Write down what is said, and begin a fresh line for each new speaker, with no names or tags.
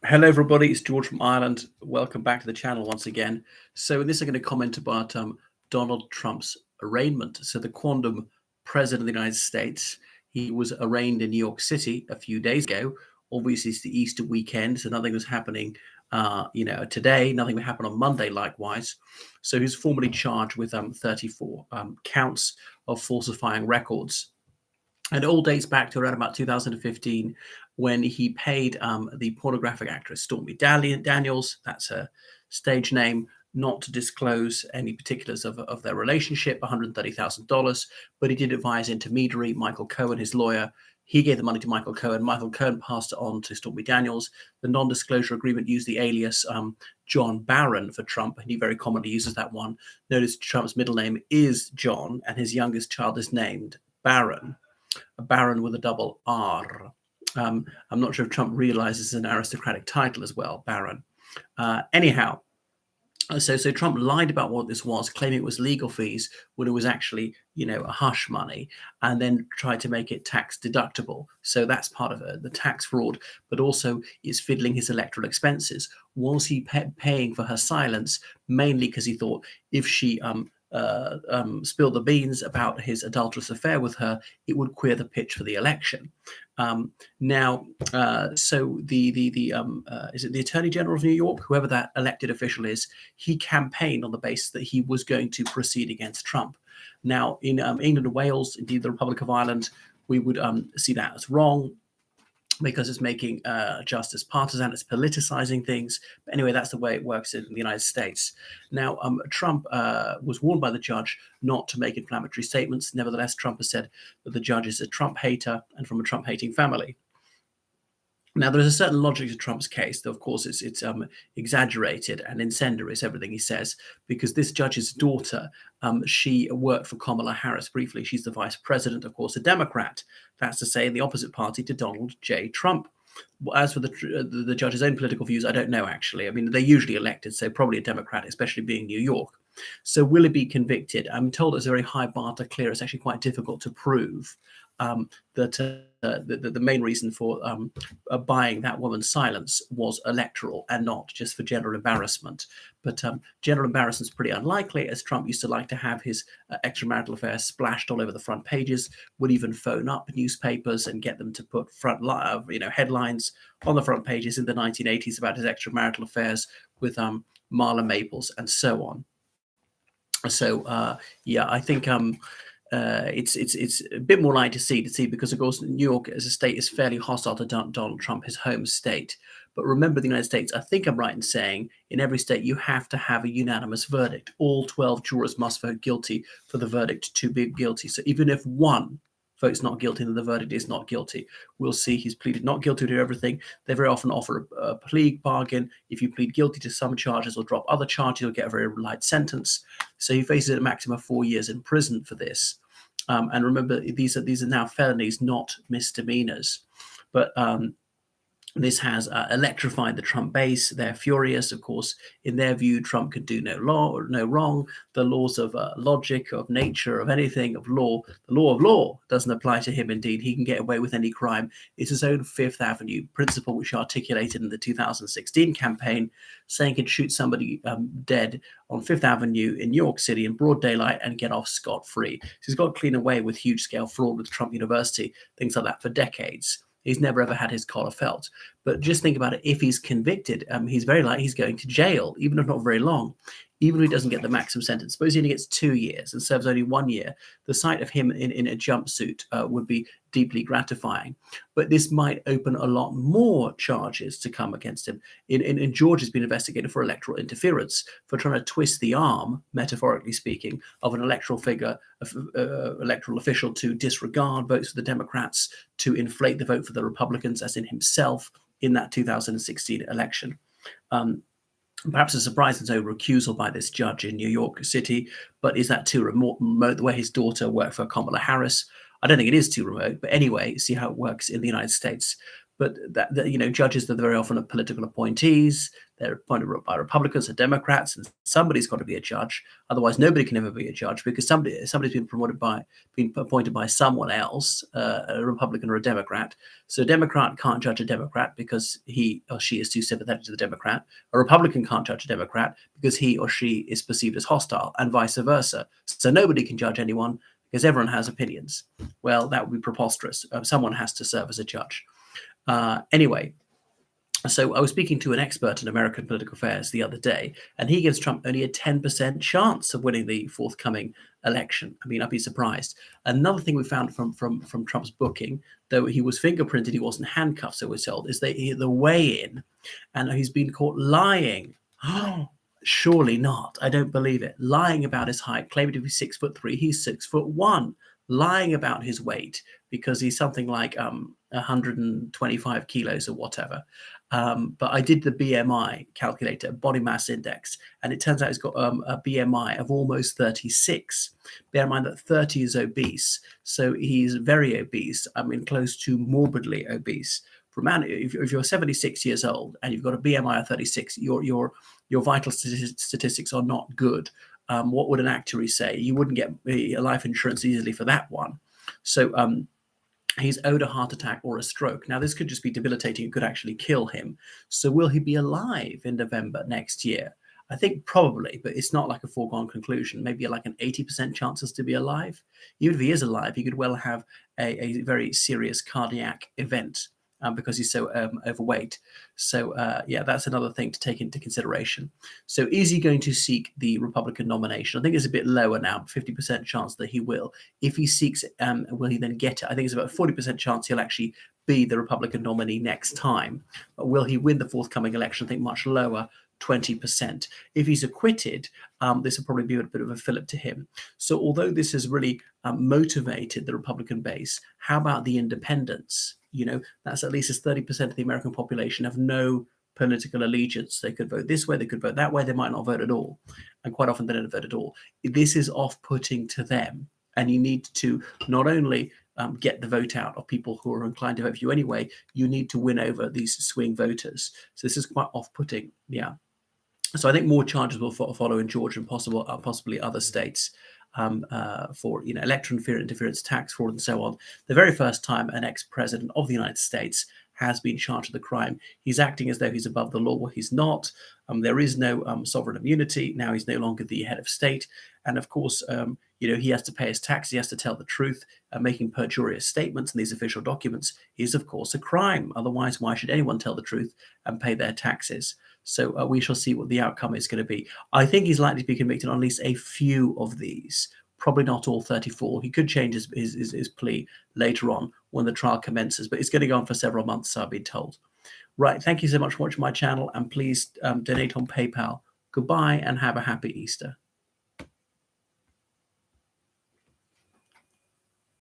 Hello, everybody. It's George from Ireland. Welcome back to the channel once again. So, in this, I'm going to comment about Donald Trump's arraignment. So, the quondam president of the United States, he was arraigned in New York City a few days ago. Obviously, it's the Easter weekend, so nothing was happening, today. Nothing would happen on Monday, likewise. So, he's formally charged with 34 counts of falsifying records. And it all dates back to around about 2015 when he paid the pornographic actress Stormy Daniels, that's her stage name, not to disclose any particulars of their relationship, $130,000. But he did advise intermediary Michael Cohen, his lawyer. He gave the money to Michael Cohen. Michael Cohen passed it on to Stormy Daniels. The non-disclosure agreement used the alias John Barron for Trump, and he very commonly uses that one. Notice Trump's middle name is John, and his youngest child is named Barron. A baron with a double R. I'm not sure if Trump realizes it's an aristocratic title as well, baron. Anyhow, so Trump lied about what this was, claiming it was legal fees when it was actually, a hush money, and then tried to make it tax deductible. So that's part of the tax fraud, but also it's fiddling his electoral expenses. Was he paying for her silence mainly because he thought if she spilled the beans about his adulterous affair with her, it would queer the pitch for the election. So is it the Attorney General of New York, whoever that elected official is, he campaigned on the basis that he was going to proceed against Trump. Now, in England and Wales, indeed the Republic of Ireland, we would see that as wrong, because it's making justice partisan, it's politicizing things. But anyway, that's the way it works in the United States. Now, Trump was warned by the judge not to make inflammatory statements. Nevertheless, Trump has said that the judge is a Trump hater and from a Trump-hating family. Now, there's a certain logic to Trump's case, though, of course, it's exaggerated and incendiary, is everything he says, because this judge's daughter, she worked for Kamala Harris briefly. She's the vice president, of course, a Democrat. That's to say, in the opposite party to Donald J. Trump. As for the judge's own political views, I don't know, actually. I mean, they're usually elected, so probably a Democrat, especially being New York. So will he be convicted? I'm told it's a very high bar to clear. It's actually quite difficult to prove that the main reason for buying that woman's silence was electoral and not just for general embarrassment. But general embarrassment is pretty unlikely, as Trump used to like to have his extramarital affairs splashed all over the front pages, would even phone up newspapers and get them to put headlines on the front pages in the 1980s about his extramarital affairs with Marla Maples and so on. So I think it's a bit more likely to see because, of course, New York as a state is fairly hostile to Donald Trump, his home state. But remember, the United States, I think I'm right in saying, in every state you have to have a unanimous verdict. All 12 jurors must vote guilty for the verdict to be guilty. So even if one votes not guilty, then the verdict is not guilty. We'll see he's pleaded not guilty to everything. They very often offer a plea bargain. If you plead guilty to some charges or drop other charges, you'll get a very light sentence. So he faces a maximum of 4 years in prison for this. And remember, these are now felonies, not misdemeanors. But this has electrified the Trump base. They're furious, of course. In their view, Trump could do no wrong. The laws of logic, of nature, of anything, of law, the law of law doesn't apply to him. Indeed, he can get away with any crime. It's his own Fifth Avenue principle, which he articulated in the 2016 campaign, saying he could shoot somebody dead on Fifth Avenue in New York City in broad daylight and get off scot-free. So he's got clean away with huge-scale fraud with Trump University, things like that for decades. He's never ever had his collar felt. But just think about it. If he's convicted, he's very likely he's going to jail, even if not very long. Even if he doesn't get the maximum sentence, suppose he only gets 2 years and serves only 1 year, the sight of him in a jumpsuit would be deeply gratifying. But this might open a lot more charges to come against him. In Georgia's been investigated for electoral interference, for trying to twist the arm, metaphorically speaking, of an electoral figure, electoral official to disregard votes for the Democrats, to inflate the vote for the Republicans, as in himself, in that 2016 election. Perhaps a surprise and over recusal by this judge in New York City, but is that too remote? The way his daughter worked for Kamala Harris, I don't think it is too remote. But anyway, see how it works in the United States. but judges that very often are political appointees. They're appointed by Republicans or Democrats, and somebody's got to be a judge. Otherwise, nobody can ever be a judge because somebody's been appointed by someone else, a Republican or a Democrat. So a Democrat can't judge a Democrat because he or she is too sympathetic to the Democrat. A Republican can't judge a Democrat because he or she is perceived as hostile, and vice versa. So nobody can judge anyone because everyone has opinions. Well, that would be preposterous. Someone has to serve as a judge. Anyway, so I was speaking to an expert in American political affairs the other day, and he gives Trump only a 10% chance of winning the forthcoming election. I mean, I'd be surprised. Another thing we found from Trump's booking, though he was fingerprinted, he wasn't handcuffed, so we're told, is the weigh-in, and he's been caught lying. Oh, surely not. I don't believe it. Lying about his height, claiming to be 6'3", he's 6'1", lying about his weight because he's something like 125 kilos or whatever. But I did the BMI calculator, body mass index, and it turns out he's got a BMI of almost 36. Bear in mind that 30 is obese, so he's very obese. I mean, close to morbidly obese. For a man, if you're 76 years old and you've got a BMI of 36, your vital statistics are not good. What would an actuary say? You wouldn't get life insurance easily for that one. So he's owed a heart attack or a stroke. Now, this could just be debilitating. It could actually kill him. So will he be alive in November next year? I think probably, but it's not like a foregone conclusion. Maybe like an 80% chances to be alive. Even if he is alive, he could well have a very serious cardiac event because he's so overweight. So yeah, that's another thing to take into consideration. So is he going to seek the Republican nomination? I think it's a bit lower now, 50% chance that he will. If he seeks it, will he then get it? I think it's about 40% chance he'll actually be the Republican nominee next time. But will he win the forthcoming election? I think much lower, 20%. If he's acquitted, this will probably be a bit of a fillip to him. So although this has really motivated the Republican base, how about the independents? That's at least as 30% of the American population have no political allegiance. They could vote this way, they could vote that way, they might not vote at all. And quite often they don't vote at all. This is off-putting to them. And you need to not only get the vote out of people who are inclined to vote for you anyway, you need to win over these swing voters. So this is quite off-putting, yeah. So I think more charges will follow in Georgia and possibly other states for election interference, tax fraud, and so on. The very first time an ex-president of the United States has been charged with a crime, he's acting as though he's above the law. He's not. There is no sovereign immunity. Now he's no longer the head of state, and of course, he has to pay his tax. He has to tell the truth. Making perjurious statements in these official documents is, of course, a crime. Otherwise, why should anyone tell the truth and pay their taxes? So we shall see what the outcome is going to be. I think he's likely to be convicted on at least a few of these, probably not all 34. He could change his plea later on when the trial commences, but it's going to go on for several months, so I've been told. Right, thank you so much for watching my channel, and please donate on PayPal. Goodbye, and have a happy Easter.